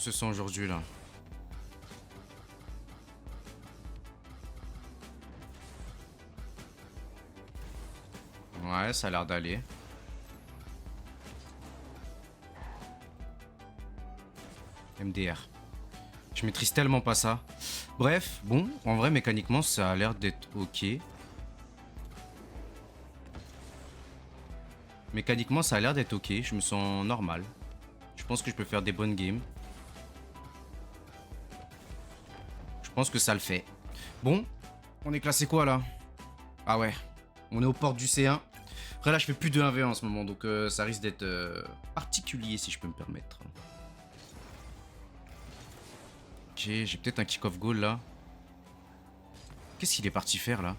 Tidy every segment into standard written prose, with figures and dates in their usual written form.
se sent aujourd'hui là? Ouais, ça a l'air d'aller. MDR. Je maîtrise tellement pas ça. Bref, bon, en vrai, mécaniquement, ça a l'air d'être ok. Mécaniquement, ça a l'air d'être ok. Je me sens normal. Je pense que je peux faire des bonnes games. Je pense que ça le fait. Bon, on est classé quoi là? Ah ouais, on est aux portes du C1. Après là, je fais plus de 1v1 en ce moment, donc ça risque d'être particulier si je peux me permettre. Ok, j'ai peut-être un kick-off goal là. Qu'est-ce qu'il est parti faire là?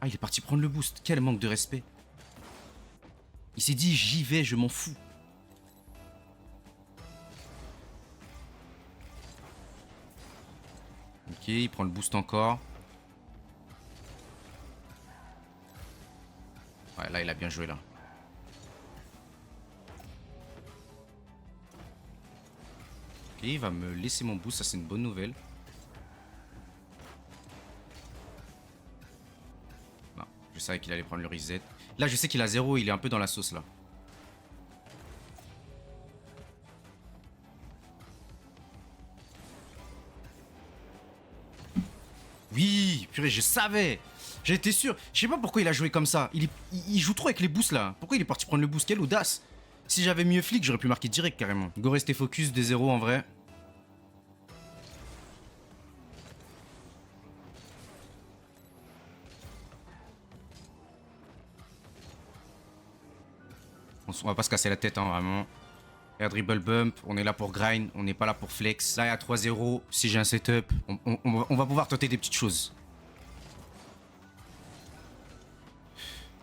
Ah, il est parti prendre le boost. Quel manque de respect. Il s'est dit j'y vais, je m'en fous. Ok, il prend le boost encore. Ouais, là, il a bien joué là. Ok, il va me laisser mon boost, ça c'est une bonne nouvelle. Non, je savais qu'il allait prendre le reset. Là, je sais qu'il a 0, il est un peu dans la sauce là. Oui, purée, je savais. J'étais sûr. Je sais pas pourquoi il a joué comme ça. Il joue trop avec les boosts là. Pourquoi il est parti prendre le boost? Quelle audace. Si j'avais mieux flic, j'aurais pu marquer direct carrément. Go rester focus des 0 en vrai. On va pas se casser la tête, hein, vraiment. Air dribble bump, on est là pour grind, on n'est pas là pour flex. Là, il y a 3-0. Si j'ai un setup, on va pouvoir tenter des petites choses.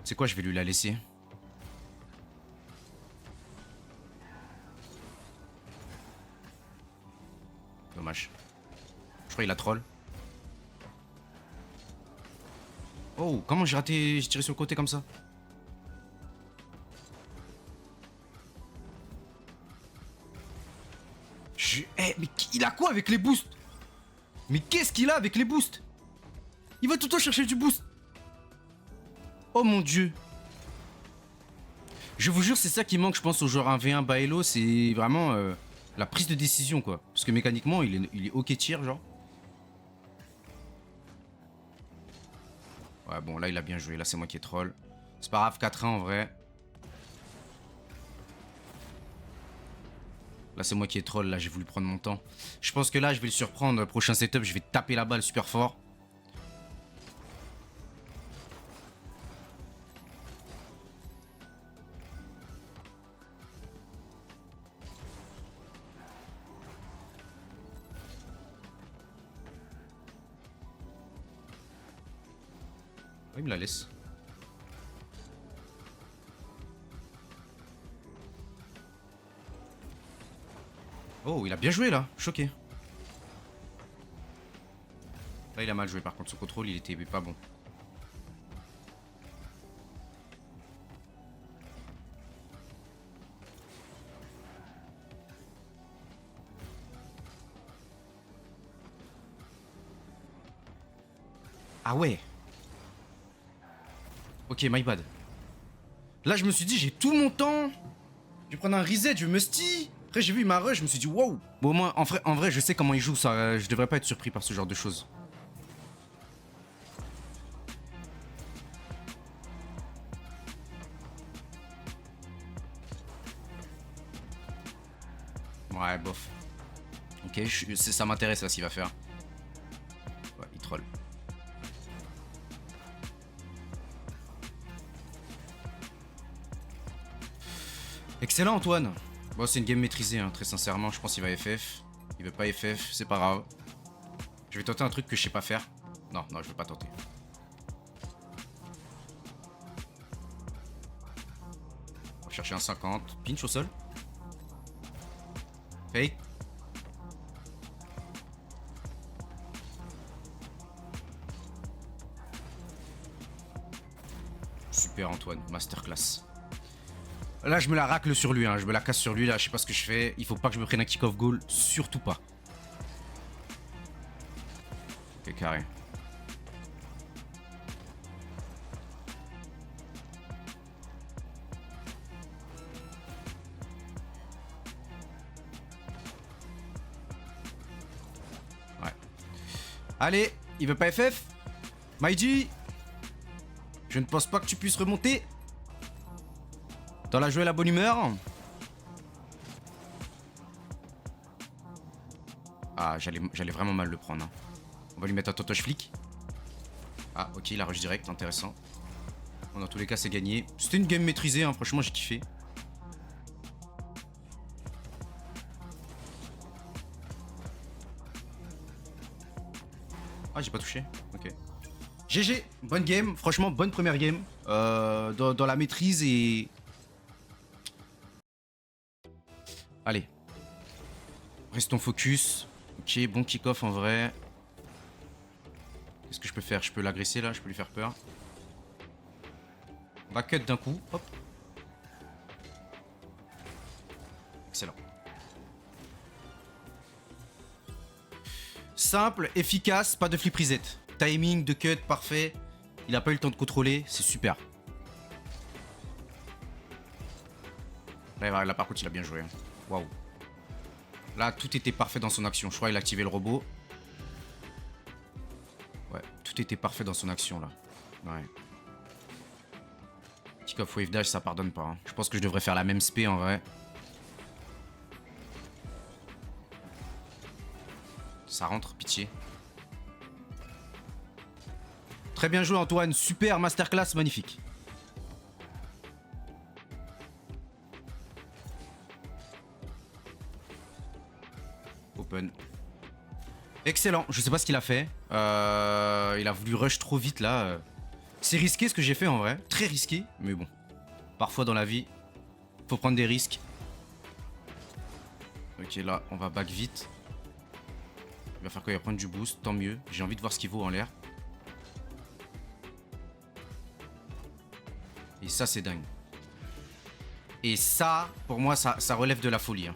C'est quoi, je vais lui la laisser. Dommage. Je crois qu'il a troll. Oh, comment j'ai raté, j'ai tiré sur le côté comme ça? Eh, mais il a quoi avec les boosts? Mais qu'est-ce qu'il a avec les boosts? Il va tout le temps chercher du boost. Oh mon dieu. Je vous jure, c'est ça qui manque, je pense, au joueur 1v1 Baello. C'est vraiment la prise de décision, quoi. Parce que mécaniquement, il est ok tir, genre. Ouais, bon, là, il a bien joué. Là, c'est moi qui ai troll. C'est pas grave, 4-1 en vrai. Là, c'est moi qui ai troll. Là, j'ai voulu prendre mon temps. Je pense que là, je vais le surprendre. Prochain setup, je vais taper la balle super fort. Oh, il me la laisse. Oh, il a bien joué là. Choqué. Là, il a mal joué. Par contre, son contrôle, il était pas bon. Ah ouais. Ok, my bad. Là, je me suis dit, j'ai tout mon temps. Je vais prendre un reset, je vais me sti. Après, j'ai vu, il m'a rush, je me suis dit, wow. Bon, moi, en vrai, je sais comment il joue, ça. Je devrais pas être surpris par ce genre de choses. Ouais, bof. Ok, ça m'intéresse, là, ce qu'il va faire. Ouais, il troll. Excellent, Antoine. Bon, c'est une game maîtrisée, hein, très sincèrement. Je pense qu'il va FF. Il veut pas FF, c'est pas grave. Je vais tenter un truc que je sais pas faire. Non, non, je veux pas tenter. On va chercher un 50. Pinch au sol. Fake. Super, Antoine. Masterclass. Là, je me la racle sur lui, hein. Je me la casse sur lui, là. Je sais pas ce que je fais. Il faut pas que je me prenne un kick-off goal. Surtout pas. Ok, carré. Ouais. Allez, il veut pas FF? Maïji, je ne pense pas que tu puisses remonter. Dans la joie et la bonne humeur. Ah, j'allais vraiment mal le prendre. Hein. On va lui mettre un totoche flic. Ah, ok, il a rush direct, intéressant. Bon, dans tous les cas, c'est gagné. C'était une game maîtrisée, hein, franchement, j'ai kiffé. Ah, j'ai pas touché. Ok. GG, bonne game, franchement, bonne première game. Dans la maîtrise et... Allez. Restons focus. Ok, bon kick-off en vrai. Qu'est-ce que je peux faire? Je peux l'agresser là, je peux lui faire peur. On va cut d'un coup, hop. Excellent. Simple, efficace, pas de flip reset. Timing de cut parfait. Il a pas eu le temps de contrôler, c'est super. Là, par contre, il a bien joué. Waouh. Là, tout était parfait dans son action. Je crois qu'il a activé le robot. Ouais, tout était parfait dans son action là. Ouais. Kick-off wave dash, ça pardonne pas. Hein. Je pense que je devrais faire la même spé en vrai. Ça rentre, pitié. Très bien joué Antoine, super masterclass, magnifique. Open. Excellent, je sais pas ce qu'il a fait. Il a voulu rush trop vite là. C'est risqué ce que j'ai fait en vrai. Très risqué, mais bon. Parfois dans la vie, faut prendre des risques. Ok, là, on va back vite. Il va faire quoi? Il va prendre du boost, tant mieux. J'ai envie de voir ce qu'il vaut en l'air. Et ça, c'est dingue. Et ça, pour moi, ça relève de la folie. Hein.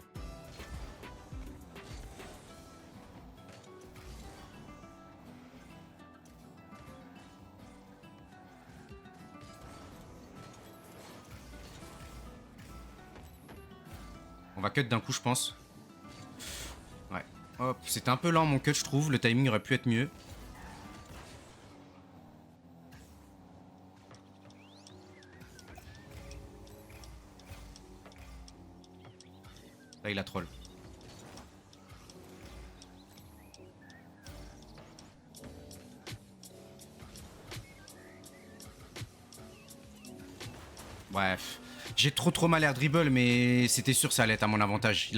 On va cut d'un coup, je pense. Ouais. Hop, c'était un peu lent mon cut, je trouve. Le timing aurait pu être mieux. Là, il a troll. Bref. J'ai trop mal air dribble, mais c'était sûr que ça allait être à mon avantage.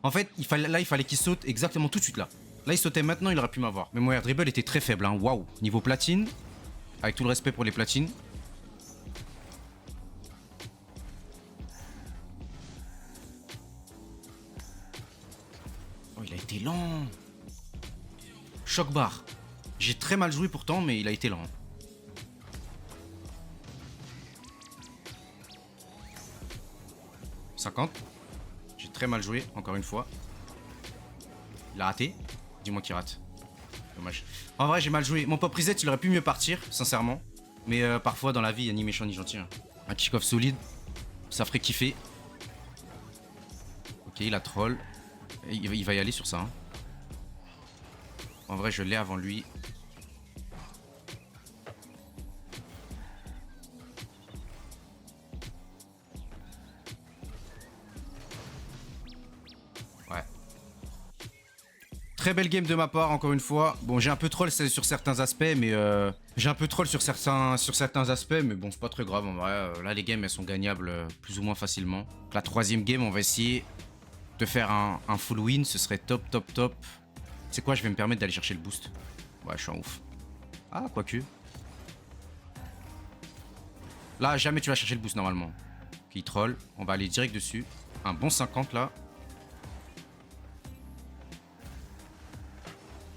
En fait, il fallait qu'il saute exactement tout de suite là. Là, il sautait maintenant, il aurait pu m'avoir. Mais mon air dribble était très faible. Hein. Waouh. Niveau platine, avec tout le respect pour les platines. Oh, il a été lent. Choc bar. J'ai très mal joué pourtant, mais il a été lent. 50. J'ai très mal joué, encore une fois. Il a raté. Dis-moi qu'il rate. Dommage. En vrai, j'ai mal joué. Mon pop reset, il aurait pu mieux partir, sincèrement. Mais parfois, dans la vie, il n'y a ni méchant ni gentil. Hein. Un kick-off solide, ça ferait kiffer. Ok, il a troll. Il va y aller sur ça. Hein. En vrai, je l'ai avant lui. Très belle game de ma part, encore une fois. Bon, j'ai un peu troll sur certains aspects, mais bon, c'est pas très grave en vrai. Là, les games, elles sont gagnables plus ou moins facilement. Donc, la troisième game, on va essayer de faire un full win. Ce serait top. C'est quoi? Je vais me permettre d'aller chercher le boost. Ouais, je suis en ouf. Ah, quoique. Là, jamais tu vas chercher le boost normalement. Ok, il troll. On va aller direct dessus. Un bon 50 là.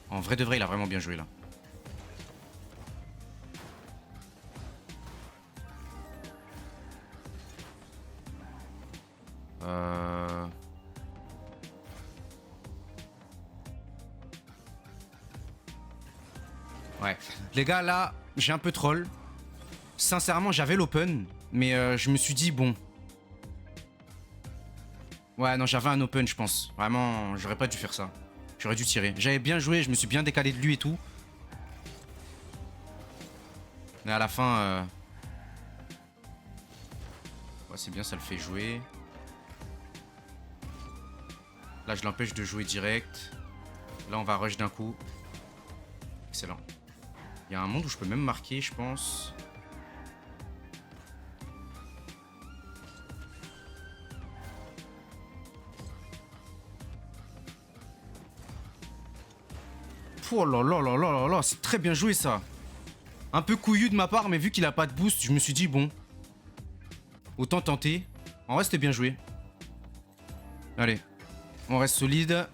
En vrai de vrai, il a vraiment bien joué là. Ouais. Les gars, là, j'ai un peu troll. Sincèrement, j'avais l'open, mais je me suis dit, bon. Ouais, non, j'avais un open, je pense. Vraiment, j'aurais pas dû faire ça. J'aurais dû tirer. J'avais bien joué, je me suis bien décalé de lui et tout. Mais à la fin... Ouais, c'est bien, ça le fait jouer. Là, je l'empêche de jouer direct. Là, on va rush d'un coup. Excellent. Il y a un monde où je peux même marquer, je pense. Oh là là là là là là, c'est très bien joué ça. Un peu couillu de ma part, mais vu qu'il a pas de boost, je me suis dit bon. Autant tenter. En vrai, c'était bien joué. Allez, on reste solide.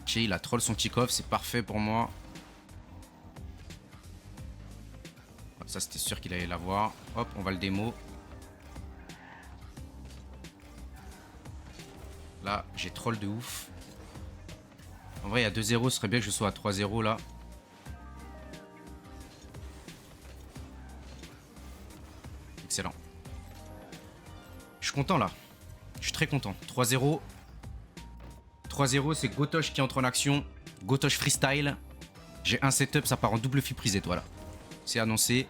Ok, il a troll son kick-off, c'est parfait pour moi. Ça, c'était sûr qu'il allait l'avoir. Hop, on va le démo. Là, j'ai troll de ouf. En vrai, il y a 2-0, ce serait bien que je sois à 3-0 là. Excellent. Je suis content là. Je suis très content. 3-0. 3-0, c'est Gotosh qui entre en action. Gotosh freestyle. J'ai un setup, ça part en double flip reset, voilà. C'est annoncé.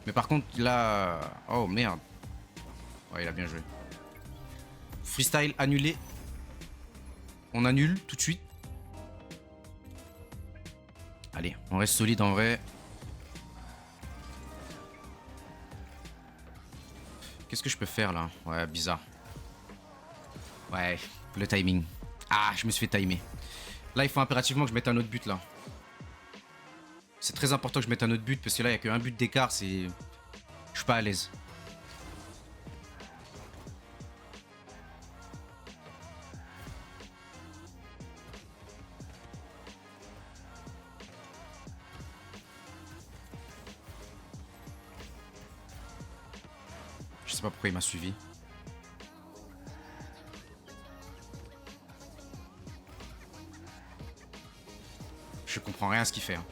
Mais par contre, là... Oh merde. Ouais, il a bien joué. Freestyle annulé. On annule tout de suite. Allez, on reste solide en vrai. Qu'est-ce que je peux faire là? Ouais, bizarre. Ouais, le timing. Ah, je me suis fait timer. Là, il faut impérativement que je mette un autre but là. C'est très important que je mette un autre but parce que là, il n'y a qu'un but d'écart. C'est... Je suis pas à l'aise. Je sais pas pourquoi il m'a suivi. Je comprends rien à ce qu'il fait. Hein.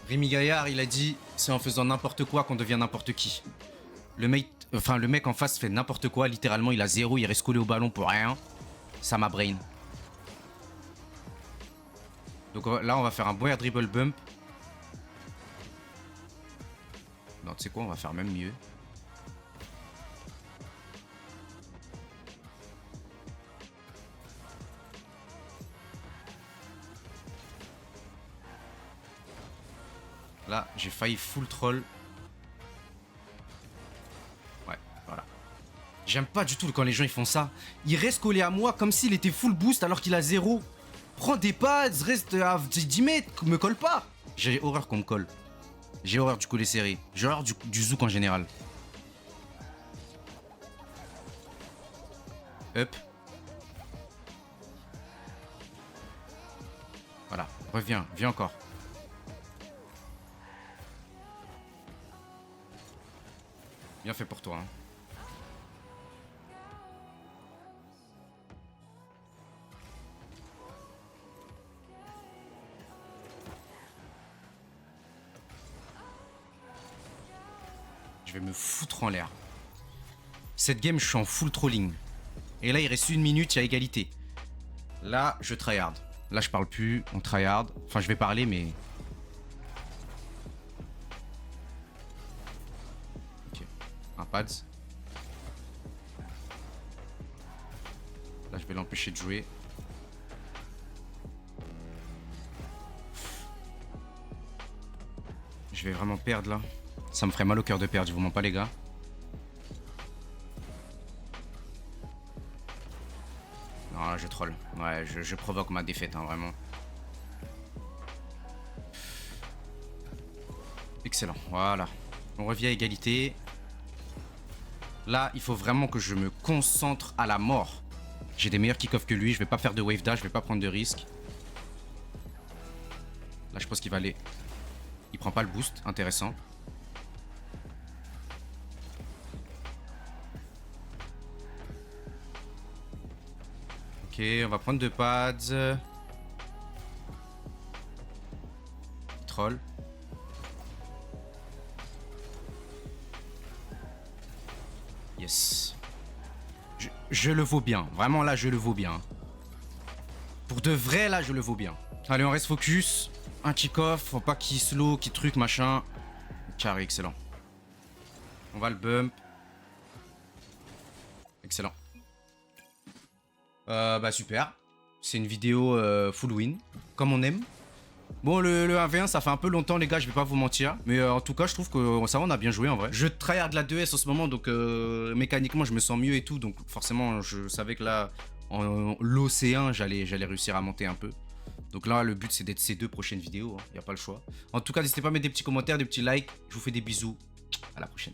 Rémi Gaillard, il a dit c'est en faisant n'importe quoi qu'on devient n'importe qui. Le mec en face fait n'importe quoi, littéralement il a 0, il reste collé au ballon pour rien. Ça m'a brain. Donc là on va faire un bon air dribble bump. Non, tu sais quoi, on va faire même mieux. Là, j'ai failli full troll. Ouais, voilà. J'aime pas du tout quand les gens ils font ça. Il reste collé à moi comme s'il était full boost alors qu'il a 0. Prends des pads, reste à 10 mètres, me colle pas. J'ai horreur qu'on me colle. J'ai horreur du collet serré. J'ai horreur du zouk en général. Up. Voilà, reviens, viens encore. Bien fait pour toi. Hein. Je vais me foutre en l'air. Cette game, je suis en full trolling. Et là, il reste 1 minute, il y a égalité. Là, je tryhard. Là, je parle plus, on tryhard. Enfin, je vais parler, mais... Ok. Un pads. Là, je vais l'empêcher de jouer. Je vais vraiment perdre, là. Ça me ferait mal au cœur de perdre, je vous mens pas, les gars. Non, là, je troll. Ouais, je provoque ma défaite, hein, vraiment. Excellent, voilà. On revient à égalité. Là, il faut vraiment que je me concentre à la mort. J'ai des meilleurs kick-offs que lui, je vais pas faire de wave dash, je vais pas prendre de risques. je pense qu'il va aller. Il prend pas le boost, intéressant. Ok, on va prendre 2 pads. Troll. Yes. Je le vaux bien. Vraiment là, je le vaux bien. Pour de vrai, là, je le vaux bien. Allez, on reste focus. Un kick-off. Faut pas qu'il slow, qu'il truc, machin. Carré, excellent. On va le bump. Excellent. Bah super. C'est une vidéo full win. Comme on aime. Bon, le 1v1, ça fait un peu longtemps, les gars, je vais pas vous mentir. Mais en tout cas, je trouve que ça va, on a bien joué en vrai. Je tryhard de la 2S en ce moment, donc mécaniquement, je me sens mieux et tout. Donc forcément, je savais que là, en l'océan, j'allais réussir à monter un peu. Donc là, le but, c'est d'être ces 2 prochaines vidéos. Il n'y a pas le choix. En tout cas, n'hésitez pas à mettre des petits commentaires, des petits likes. Je vous fais des bisous. À la prochaine.